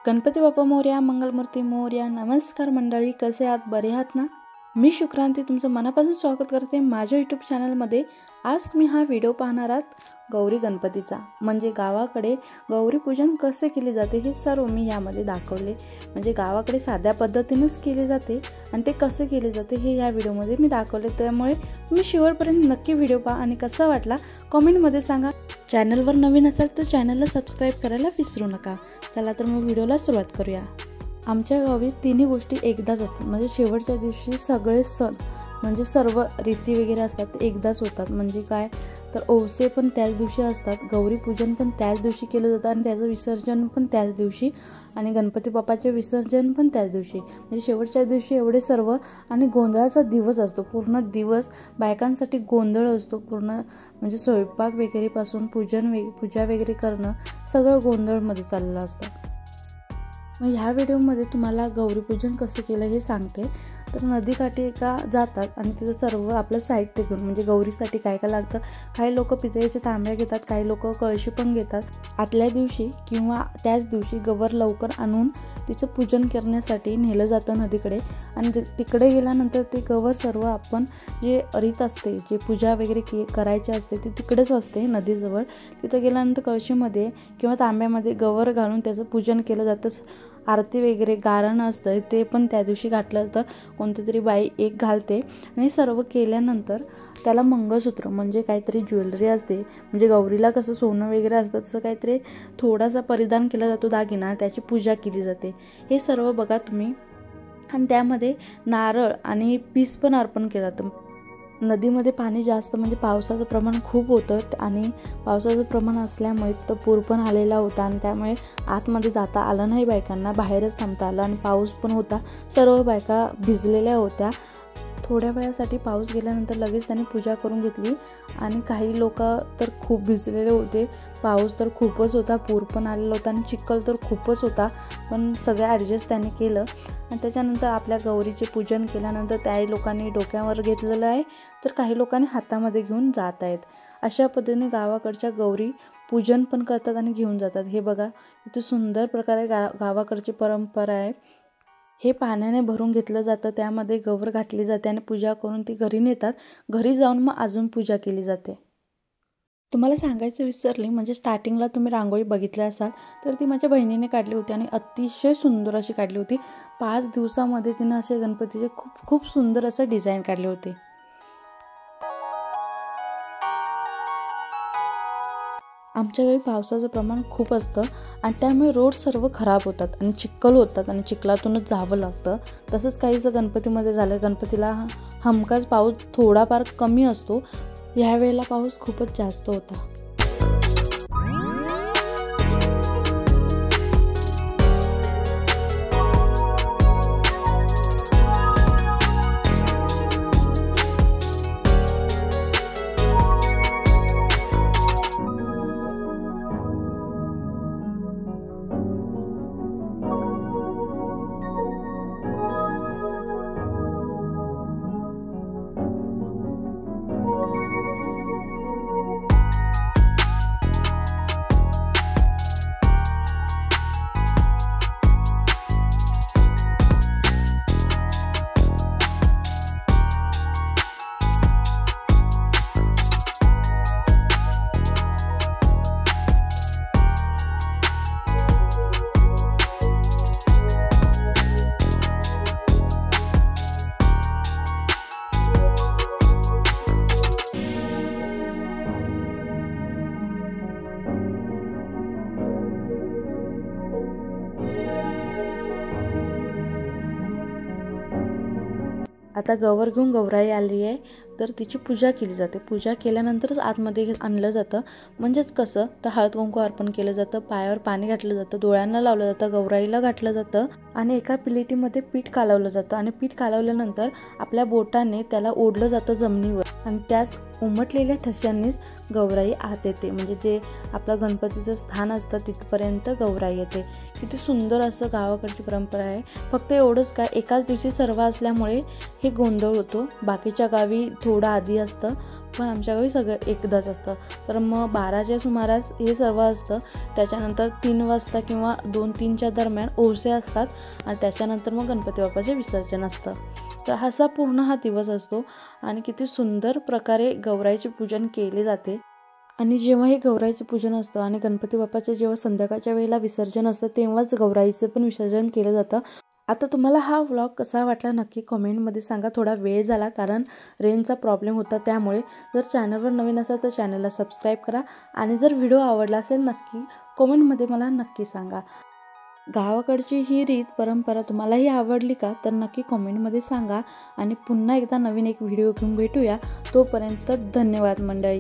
गणपती बाप्पा मोरया, मंगलमूर्ती मोरया. नमस्कार मंडळी, कसे आहात? बरे आहात ना? मी शुक्रांती तुमचं मनापासून स्वागत करते माझ्या यूट्यूब चॅनलमध्ये. आज तुम्ही हा व्हिडिओ पाहणार आहात गौरी गणपतीचा, म्हणजे गावाकडे गौरी पूजन कसे केले जाते हे सर्व मी यामध्ये दाखवले. म्हणजे गावाकडे साध्या पद्धतीनेच केले जाते आणि ते कसे केले जाते हे या व्हिडिओमध्ये मी दाखवले. त्यामुळे तुम्ही शेवटपर्यंत नक्की व्हिडिओ पहा आणि कसा वाटला कमेंटमध्ये सांगा. चॅनलवर नवीन असाल तर चॅनलला सबस्क्राईब करायला विसरू नका. चला तर मग व्हिडिओला सुरुवात करूया. आमच्या गावी तिन्ही गोष्टी एकदाच असतात, म्हणजे शेवटच्या दिवशी सगळे सण म्हणजे सर्व रीती वगैरे असतात ते एकदाच होतात. म्हणजे काय तर औसे पण त्याच दिवशी असतात, गौरी पूजन पण त्याच दिवशी केलं जातं आणि त्याचं विसर्जन पण त्याच दिवशी, आणि गणपती बाप्पाचे विसर्जन पण त्याच दिवशी. म्हणजे शेवटच्या दिवशी एवढे सर्व, आणि गोंधळाचा दिवस असतो. पूर्ण दिवस बायकांसाठी गोंधळ असतो पूर्ण, म्हणजे स्वयंपाक वगैरेपासून पूजा वगैरे करणं सगळं गोंधळमध्ये चाललेलं असतं. मग ह्या व्हिडिओमध्ये तुम्हाला गौरीपूजन कसं केलं हे सांगते. तर नदीकाठी एका जातात आणि तिथं सर्व आपलं साहित्य घेऊन, म्हणजे गौरीसाठी काय काय लागतं. काही लोक पितळेचे तांब्या घेतात, काही लोक कळशी पण घेतात. आदल्या दिवशी किंवा त्याच दिवशी गवर लवकर आणून तिचं पूजन करण्यासाठी नेलं जातं नदीकडे. आणि तिकडे गेल्यानंतर ते गवर सर्व आपण जे रीत असते, जे पूजा वगैरे करायची असते ती तिकडेच असते नदीजवळ. तिथं गेल्यानंतर कळशीमध्ये किंवा तांब्यामध्ये गवर घालून त्याचं पूजन केलं जातं. आरती वगैरे गारण असतं ते पण त्या दिवशी घातलं जातं. कोणती तरी बाई एक घालते आणि सर्व केल्यानंतर त्याला मंगळसूत्र म्हणजे काहीतरी ज्वेलरी असते. म्हणजे गौरीला कसं सोनं वगैरे असतं तसं काहीतरी थोडासा परिधान केला जातो, दागिना, त्याची पूजा केली जाते. हे सर्व बघा तुम्ही. आणि त्यामध्ये नारळ आणि पीस पण अर्पण केलं जातं. नदीमध्ये पाणी जास्त, म्हणजे पावसाचं प्रमाण खूप होतं आणि पावसाचं प्रमाण असल्यामुळे तर पूर पण आलेला होता आणि त्यामुळे आतमध्ये जाता आलं नाही बायकांना, बाहेरच थांबता आलं. आणि पाऊस पण होता, सर्व बायका भिजलेल्या होत्या. थोड्या वेळासाठी पाऊस गेल्यानंतर लगेच त्यांनी पूजा करून घेतली. आणि काही लोक तर खूप भिजलेले होते, पाऊस तर खूपच होता, पूर पण आलेला होता आणि चिखल तर खूपच होता, पण सगळं ॲडजस्ट त्यांनी केलं. आणि त्याच्यानंतर आपल्या गौरीचे पूजन केल्यानंतर त्याही लोकांनी डोक्यावर घेतलेलं आहे, तर काही लोकांनी हातामध्ये घेऊन जात आहेत. अशा पद्धतीने गावाकडच्या गौरी पूजन पण करतात आणि घेऊन जातात. हे बघा किती सुंदर प्रकारे गावाकडची परंपरा आहे. हे पाण्याने भरून घेतलं जातं, त्यामध्ये गौर घातली जाते आणि पूजा करून ती घरी नेतात. घरी जाऊन मग अजून पूजा केली जाते. तुम्हाला सांगायचं विसरली, म्हणजे स्टार्टिंगला तुम्ही रांगोळी बघितली असाल तर ती माझ्या बहिणीने काढली होती आणि अतिशय सुंदर अशी काढली होती. 5 दिवसामध्ये तिनं असे गणपतीचे खूप खूप सुंदर असं डिझाईन काढले होते. आमच्या गावी पावसाचं प्रमाण खूप असतं आणि त्यामुळे रोड सर्व खराब होतात आणि चिखल होतात आणि चिखलातूनच जावं लागतं. तसंच काहीचं गणपतीमध्ये झालं. गणपतीला हमखास पाऊस थोडाफार कमी असतो, ह्यावेळेला पाऊस खूपच जास्त होता. आता गवर घेऊन गौराई आली आहे, तर तिची पूजा केली जाते. पूजा केल्यानंतरच आतमध्ये आणलं जातं. म्हणजेच कसं तर हळद कुंकू अर्पण केलं जातं, पायावर पाणी घातलं जातं, डोळ्यांना लावलं जातं, गौराईला घातलं जातं आणि एका प्लेटीमध्ये पीठ कालवलं जातं. आणि पीठ कालवल्यानंतर आपल्या बोटाने त्याला ओढलं जातं जमिनीवर आणि त्यास उमटलेल्या ठशांनीच गौराई आत येते. म्हणजे जे आपलं गणपतीचं स्थान असतं तिथपर्यंत गौराई येते. किती सुंदर असं गावाकडची परंपरा आहे. फक्त एवढंच काय, एकाच दिवशी सर्व असल्यामुळे हे गोंधळ होतो. बाकीच्या गावी थोडं आधी असतं, पण आमच्या गावी सगळं एकदाच असतं. तर मग 12च्या सुमारास हे सर्व असतं. त्याच्यानंतर 3 वाजता किंवा 2-3च्या दरम्यान ओवसे असतात आणि त्याच्यानंतर मग गणपती बाप्पाचे विसर्जन असतं. तर असा पूर्ण हा दिवस असतो आणि किती सुंदर प्रकारे गौराईचे पूजन केले जाते. आणि जेव्हा हे गौराईचं पूजन असतं आणि गणपती बाप्पाचं जेव्हा संध्याकाळच्या वेळेला विसर्जन असतं, तेव्हाच गौराईचं पण विसर्जन केलं जातं. आता तुम्हाला हा व्लॉग कसा वाटला नक्की कमेंटमध्ये सांगा. थोडा वेळ झाला कारण रेंजचा प्रॉब्लेम होता, त्यामुळे. जर चॅनलवर नवीन असाल तर चॅनलला सबस्क्राईब करा आणि जर व्हिडिओ आवडला असेल नक्की कमेंटमध्ये मला नक्की सांगा. गावाकडची ही रीत परंपरा तुम्हालाही आवडली का तर नक्की कमेंटमध्ये सांगा. आणि पुन्हा एकदा नवीन एक व्हिडिओ घेऊन भेटूया. तोपर्यंत धन्यवाद मंडळी.